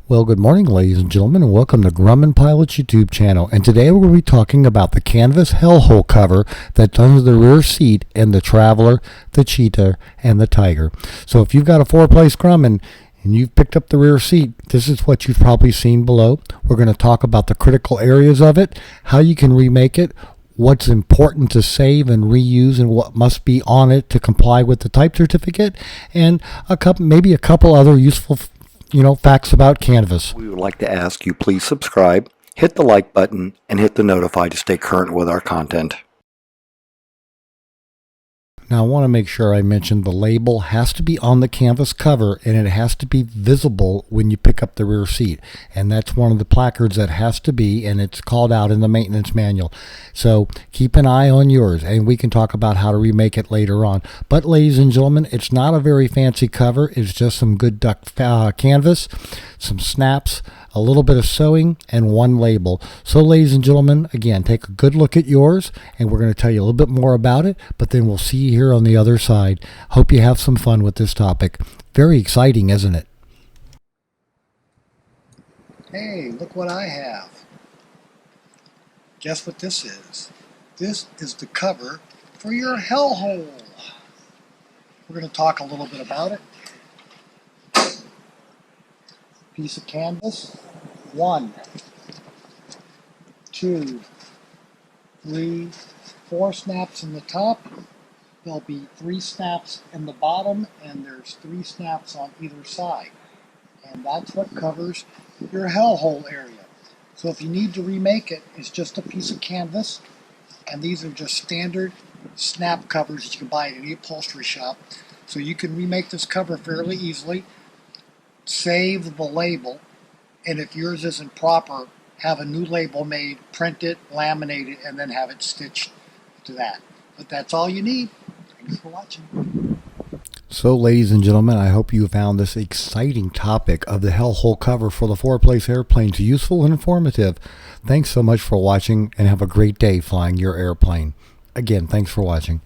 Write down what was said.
Well, good morning, ladies and gentlemen, and welcome to Grumman Pilot's YouTube channel. And today we're going to be talking about the canvas hellhole cover that's under the rear seat in the Traveler, the Cheetah, and the Tiger. So if you've got a four-place Grumman and you've picked up the rear seat, this is what you've probably seen below. We're going to talk about the critical areas of it, how you can remake it, what's important to save and reuse, and what must be on it to comply with the type certificate, and maybe a couple other useful facts about canvas. We would like to ask you please subscribe, hit the like button, and hit the notify to stay current with our content. Now I want to make sure I mention the label has to be on the canvas cover, and it has to be visible when you pick up the rear seat. And that's one of the placards that has to be, and it's called out in the maintenance manual. So keep an eye on yours, and we can talk about how to remake it later on. But ladies and gentlemen, it's not a very fancy cover. It's just some good duck canvas, some snaps, a little bit of sewing, and one label. So ladies and gentlemen, again, take a good look at yours, and we're going to tell you a little bit more about it, but then we'll see you here on the other side. Hope you have some fun with this topic. Very exciting, isn't it? Hey, look what I have. Guess what this is? This is the cover for your hellhole. We're going to talk a little bit about it. Piece of canvas, 1, 2, 3, 4 snaps in the top. There'll be 3 snaps in the bottom, and there's 3 snaps on either side. And that's what covers your hellhole area. So if you need to remake it, it's just a piece of canvas, and these are just standard snap covers that you can buy at any upholstery shop. So you can remake this cover fairly easily. Save the label, and if yours isn't proper, have a new label made, print it, laminate it, and then have it stitched to that. But that's all you need. Thanks for watching. So ladies and gentlemen, I hope you found this exciting topic of the hellhole cover for the four-place airplanes useful and informative. Thanks so much for watching, and have a great day flying your airplane. Again, thanks for watching.